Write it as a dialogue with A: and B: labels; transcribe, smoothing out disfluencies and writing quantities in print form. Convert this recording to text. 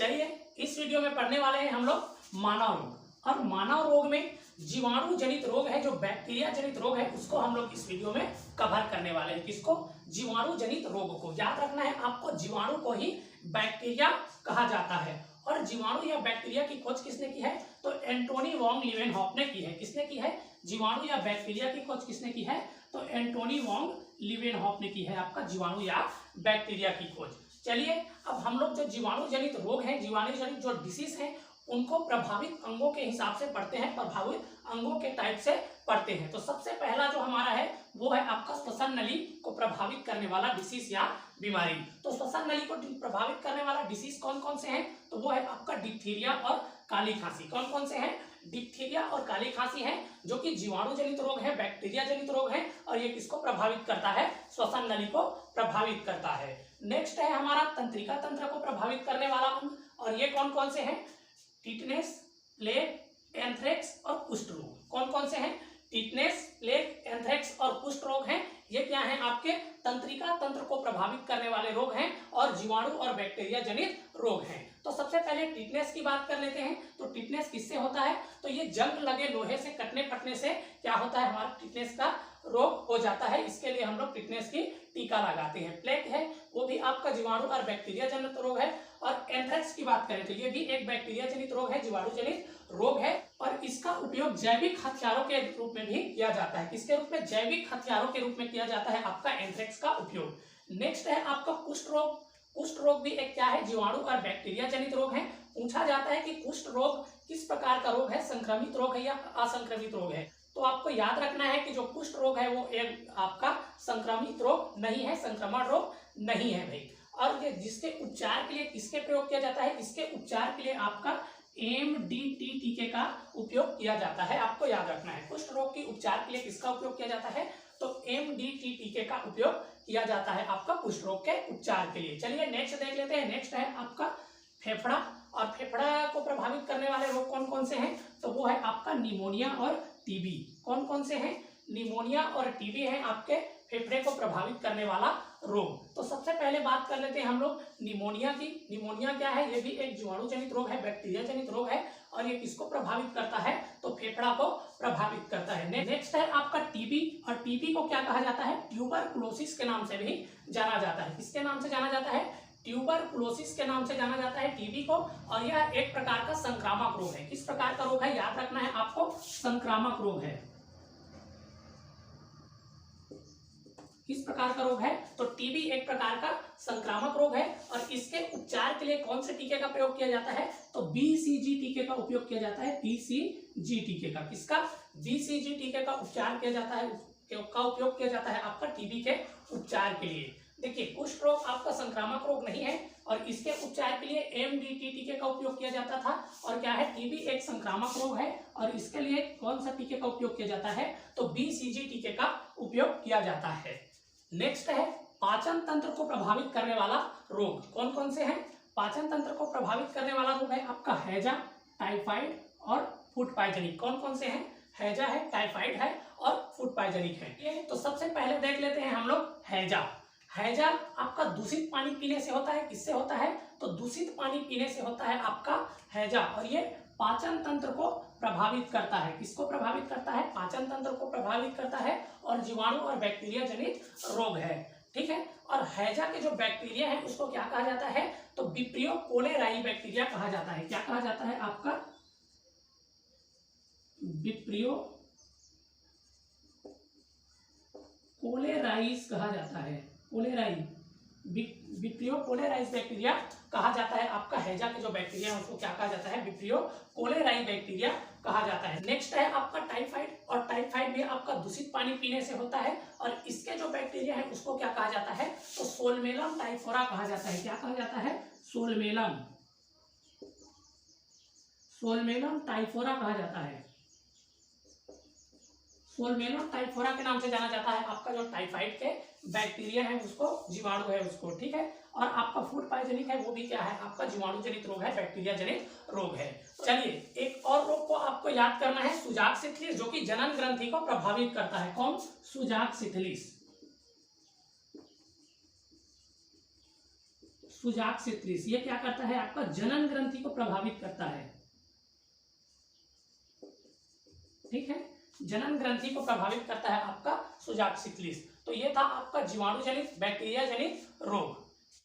A: चलिए इस वीडियो में पढ़ने वाले हैं हम लोग मानव रोग। और मानव रोग में जीवाणु जनित रोग है, जो बैक्टीरिया जनित रोग है, उसको हम लोग इस वीडियो में कवर करने वाले हैं। किसको? जीवाणु जनित रोग को। याद रखना है आपको, जीवाणु को ही बैक्टीरिया कहा जाता है। और जीवाणु या बैक्टीरिया की खोज किसने की है? तो एंटोनी वॉन लीवेनहॉफ ने की है। किसने की है? जीवाणु या बैक्टीरिया की खोज किसने की है? तो एंटोनी वॉन लीवेनहॉफ ने की है आपका जीवाणु या बैक्टीरिया की खोज। चलिए अब हम लोग जो जीवाणु जनित रोग हैं, जीवाणु जनित जो डिसीज हैं, उनको प्रभावित अंगों के हिसाब से पढ़ते हैं, प्रभावित अंगों के टाइप से पढ़ते हैं। तो सबसे पहला जो हमारा है वो है आपका श्वसन नली को प्रभावित करने वाला डिसीज या बीमारी। तो श्वसन नली को प्रभावित करने वाला डिसीज कौन कौन से हैं? तो वो है आपका डिप्थीरिया और काली खांसी। कौन कौन से हैं? डिप्थीरिया और काली खांसी है, जो कि जीवाणु जनित रोग है, बैक्टीरिया जनित रोग है। और ये किसको प्रभावित करता है? श्वसन नली को प्रभावित करता है। नेक्स्ट है हमारा तंत्रिका तंत्र को प्रभावित करने वाला अंग, और ये कौन कौन से हैं? टिटनेस, प्लेग, एंथ्रेक्स और कुष्ठ रोग। कौन कौन से हैं? टिटनेस, प्लेग, एंथ्रेक्स और कुष्ठ रोग हैं। ये क्या हैं? आपके तंत्रिका तंत्र को प्रभावित करने वाले रोग हैं और जीवाणु और बैक्टीरिया जनित रोग हैं। तो सबसे पहले टिटनेस की बात कर लेते हैं। तो टिटनेस किससे होता है? तो ये जंग लगे लोहे से कटने फटने से क्या होता है? हमारा टिटनेस का रोग हो जाता है। इसके लिए हम लोग टिटनेस की टीका लगाते हैं। प्लेग है, वो भी आपका जीवाणु और बैक्टीरिया जनित रोग है। और एंथ्रेक्स की बात करें तो ये भी एक बैक्टीरिया जनित रोग है, जीवाणु जनित रोग है। और इसका उपयोग जैविक हथियारों के रूप में भी किया जाता है। किसके रूप में? जैविक हथियारों के रूप में किया जाता है आपका एंथ्रेक्स का उपयोग। नेक्स्ट है आपका कुष्ठ रोग। कुष्ठ रोग भी एक क्या है? जीवाणु और बैक्टीरिया जनित रोग है। पूछा जाता है कि कुष्ठ रोग किस प्रकार का रोग है? संक्रमित रोग है या असंक्रमित रोग है? तो आपको याद रखना है कि जो कुष्ठ रोग है वो एक आपका संक्रमित रोग नहीं है, संक्रमण रोग नहीं है भाई। और ये जिसके उपचार के लिए किसके प्रयोग किया जाता है? इसके उपचार के लिए आपका MDT टीके का उपयोग किया जाता है। आपको याद रखना है कुष्ठ रोग के उपचार के लिए किसका उपयोग किया जाता है? तो MDT टीके का उपयोग किया जाता है आपका कुष्ठ रोग के उपचार के लिए। चलिए नेक्स्ट देख लेते हैं। नेक्स्ट है आपका फेफड़ा। और फेफड़ा को प्रभावित करने वाले रोग कौन कौन से हैं? तो वो है आपका निमोनिया और टीबी। कौन कौन से हैं? निमोनिया और टीबी है आपके फेफड़े को प्रभावित करने वाला रोग। तो सबसे पहले बात कर लेते हैं हम लोग निमोनिया की। निमोनिया क्या है? ये भी एक जीवाणु जनित रोग है, बैक्टीरिया जनित रोग है। और ये किसको प्रभावित करता है? तो फेफड़ा को प्रभावित करता है। नेक्स्ट है आपका टीबी। और टीबी को क्या कहा जाता है? ट्यूबरकुलोसिस के नाम से भी जाना जाता है। किसके नाम से जाना जाता है? ट्यूबरकुलोसिस के नाम से जाना जाता है टीबी को। और यह एक प्रकार का संक्रामक रोग है। किस प्रकार का रोग है? याद रखना है आपको, संक्रामक रोग है। किस प्रकार का रोग है? तो टीबी एक प्रकार का संक्रामक रोग है। और इसके उपचार के लिए कौन से टीके का प्रयोग किया जाता है? तो BCG टीके का उपयोग किया जाता है। BCG टीके का। किसका? BCG टीके का उपचार किया जाता है, का उपयोग किया जाता है आपका टीबी के उपचार के लिए। देखिए कुष्ठ रोग आपका संक्रामक रोग नहीं है और इसके उपचार के लिए MDT टीके का उपयोग किया जाता था। और क्या है? टीबी एक संक्रामक रोग है और इसके लिए कौन सा टीके का उपयोग किया जाता है? तो BCG टीके का उपयोग किया जाता है। नेक्स्ट है पाचन तंत्र को प्रभावित करने वाला रोग। कौन कौन से हैं? पाचन तंत्र को प्रभावित करने वाला रोग है आपका हैजा, टाइफाइड और फूड पॉइजनिंग। कौन कौन से हैं? हैजा है, टाइफाइड है और फूड पॉइजनिंग है। ये तो सबसे पहले देख लेते हैं हम लोग हैजा। हैजा आपका दूषित पानी पीने से होता है। किससे होता है? तो दूषित पानी पीने से होता है आपका हैजा। और ये पाचन तंत्र को प्रभावित करता है। किसको प्रभावित करता है? पाचन तंत्र को प्रभावित करता है और जीवाणु और बैक्टीरिया जनित रोग है। ठीक है। और हैजा के जो बैक्टीरिया है उसको क्या कहा जाता है? तो विब्रियो कोलेराई बैक्टीरिया कहा जाता है। क्या कहा जाता है आपका? विब्रियो कोलेराइस कहा जाता है। कोलेराई, विब्रियो कोलेराइस बैक्टीरिया कहा जाता है। आपका हैजा के जो बैक्टीरिया है उसको क्या कहा जाता है? विब्रियो कोलेराई बैक्टीरिया कहा जाता है। नेक्स्ट है आपका टाइफाइड। और टाइफाइड भी आपका दूषित पानी पीने से होता है। और इसके जो बैक्टीरिया है उसको क्या कहा जाता है? तो सोलमेलम टाइफोरा कहा जाता है। क्या कहा जाता है? सोलमेलम, सोलमेलम टाइफोरा कहा जाता है। सोलमेलम टाइफोरा के नाम से जाना जाता है आपका जो टाइफाइड के बैक्टीरिया है उसको, जीवाणु है उसको। ठीक है। और आपका फूड पॉइजनिंग है वो भी क्या है? आपका जीवाणु जनित रोग है, बैक्टीरिया जनित रोग है। चलिए एक और रोग को आपको याद करना है, सुजाक सिफिलिस, जो कि जनन ग्रंथि को प्रभावित करता है। कौन? सुजाक सिफिलिस। सुजाक सिट्रीस, ये क्या करता है, आपका जनन ग्रंथि को प्रभावित करता है। ठीक है, जनन ग्रंथि को प्रभावित करता है आपका सुजाक सिट्रीस। तो ये था आपका जीवाणु जनित बैक्टीरिया जनित रोग।